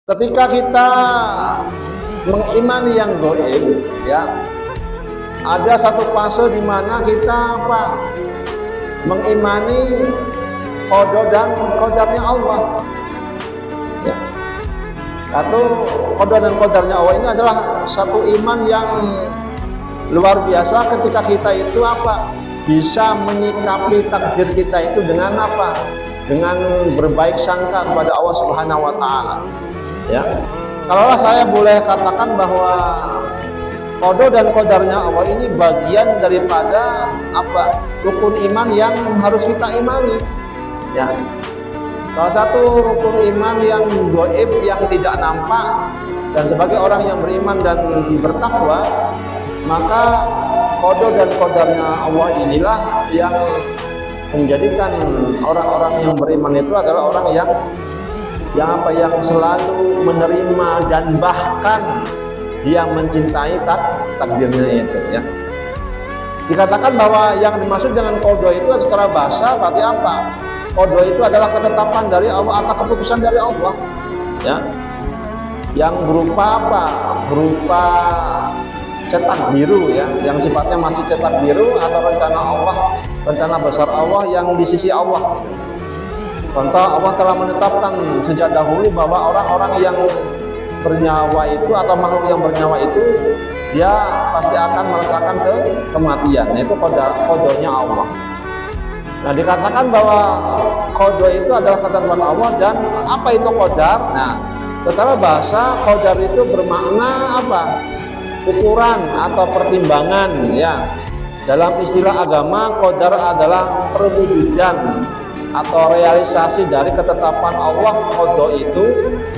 Ketika kita mengimani yang gaib, ya, ada satu fase di mana kita mengimani qada dan qadarnya Allah. Ya. Satu qada dan qadarnya Allah ini adalah satu iman yang luar biasa ketika kita itu bisa menyikapi takdir kita itu dengan dengan berbaik sangka kepada Allah Subhanahu wa taala. Ya. Kalaulah saya boleh katakan bahwa qada dan qadarnya Allah ini bagian daripada rukun iman yang harus kita imani. Ya. Salah satu rukun iman yang gaib, yang tidak nampak, dan sebagai orang yang beriman dan bertakwa, maka qada dan qadarnya Allah inilah yang menjadikan orang-orang yang beriman itu adalah orang yang selalu menerima dan bahkan yang mencintai takdirnya itu, ya. Dikatakan bahwa yang dimaksud dengan qada itu secara bahasa berarti apa? Qada itu adalah ketetapan dari Allah atau keputusan dari Allah, ya. Yang berupa berupa cetak biru, ya, yang sifatnya masih cetak biru atau rencana Allah, rencana besar Allah yang di sisi Allah, gitu. Contoh, Allah telah menetapkan sejak dahulu bahwa orang-orang yang bernyawa itu atau makhluk yang bernyawa itu dia pasti akan merasakan kematian. Itu qadanya Allah. Nah, dikatakan bahwa qada itu adalah ketetapan Allah. Dan apa itu qadar? Nah, secara bahasa qadar itu bermakna ukuran atau pertimbangan, ya. Dalam istilah agama, qadar adalah perwujudan atau realisasi dari ketetapan Allah. Qada itu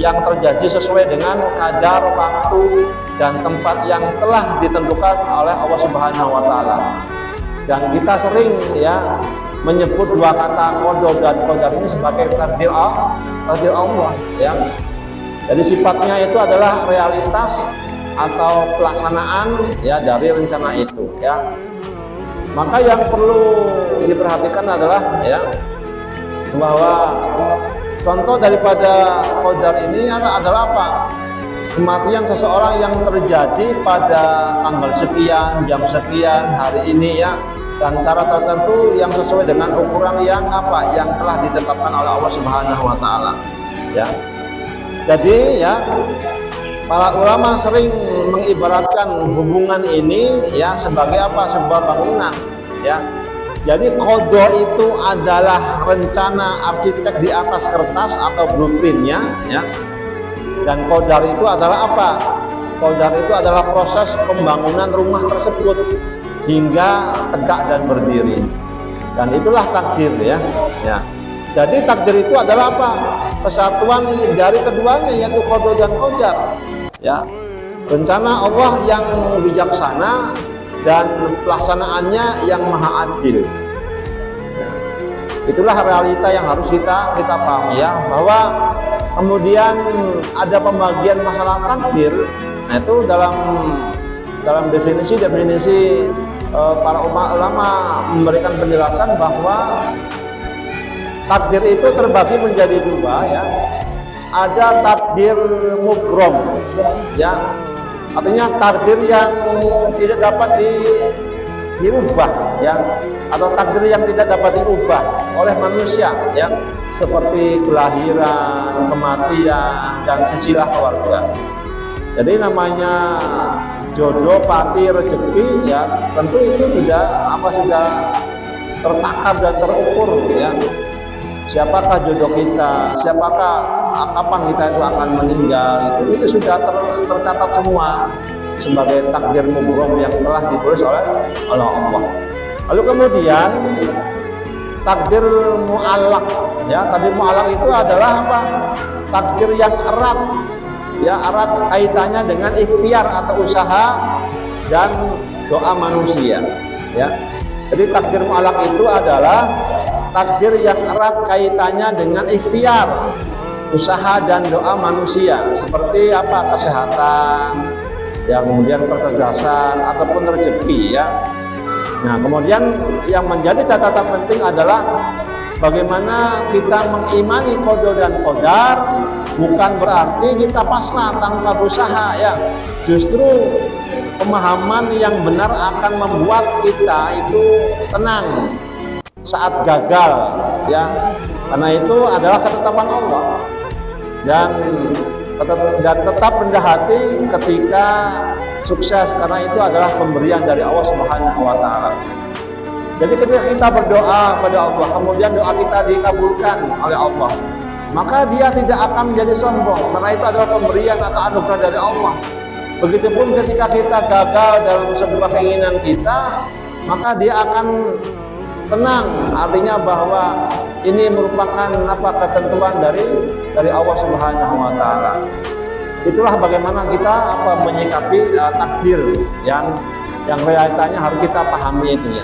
yang terjadi sesuai dengan kadar waktu dan tempat yang telah ditentukan oleh Allah Subhanahu wa taala. Dan kita sering, ya, menyebut dua kata qada dan qadar ini sebagai takdir Allah, ya. Jadi sifatnya itu adalah realitas atau pelaksanaan, ya, dari rencana itu, ya. Maka yang perlu diperhatikan adalah, ya, bahwa contoh daripada qadar ini adalah kematian seseorang yang terjadi pada tanggal sekian, jam sekian, hari ini, ya, dan cara tertentu yang sesuai dengan ukuran yang telah ditetapkan oleh Allah Subhanahu wa taala, ya. Jadi, ya, para ulama sering mengibaratkan hubungan ini, ya, sebagai sebuah bangunan, ya. Jadi qada itu adalah rencana arsitek di atas kertas atau blueprintnya, ya. Dan qadar itu adalah qadar itu adalah proses pembangunan rumah tersebut hingga tegak dan berdiri. Dan itulah takdir, ya. Ya. Jadi takdir itu adalah kesatuan dari keduanya, yaitu qada dan qadar, ya. Rencana Allah yang bijaksana dan pelaksanaannya yang maha adil. Ya. Itulah realita yang harus kita pahami, ya, bahwa kemudian ada pembagian masalah takdir. Nah, itu dalam definisi para ulama memberikan penjelasan bahwa takdir itu terbagi menjadi dua, ya. Ada takdir mubrom, ya. Artinya takdir yang tidak dapat diubah, ya, atau takdir yang tidak dapat diubah oleh manusia, ya, seperti kelahiran, kematian, dan silsilah keluarga. Jadi namanya jodoh, pati, rezeki, ya, tentu itu sudah tertakar dan terukur, ya. Siapakah jodoh kita, kapan kita itu akan meninggal, itu sudah tercatat semua sebagai takdir mubrom yang telah ditulis oleh Allah. Lalu kemudian takdir mu'allaq, ya. Takdir mu'allaq itu adalah takdir yang erat, ya, erat kaitannya dengan ikhtiar atau usaha dan doa manusia, ya. Jadi takdir mu'allaq itu adalah takdir yang erat kaitannya dengan ikhtiar, usaha dan doa manusia, seperti kesehatan, ya, kemudian kecerdasan ataupun rezeki, ya. Nah, kemudian yang menjadi catatan penting adalah bagaimana kita mengimani qada dan qadar bukan berarti kita pasrah tanpa berusaha ya. Justru pemahaman yang benar akan membuat kita itu tenang saat gagal ya. Karena itu adalah ketetapan Allah. Dan tetap rendah hati ketika sukses, karena itu adalah pemberian dari Allah Subhanahu wa taala. Jadi ketika kita berdoa pada Allah, kemudian doa kita dikabulkan oleh Allah, maka dia tidak akan menjadi sombong, karena itu adalah pemberian atau anugerah dari Allah. Begitupun ketika kita gagal dalam sebuah keinginan kita, maka dia akan tenang, artinya bahwa ini merupakan ketentuan dari Allah Subhanahu wa taala. Itulah bagaimana kita menyikapi takdir yang realitanya harus kita pahami itu ya.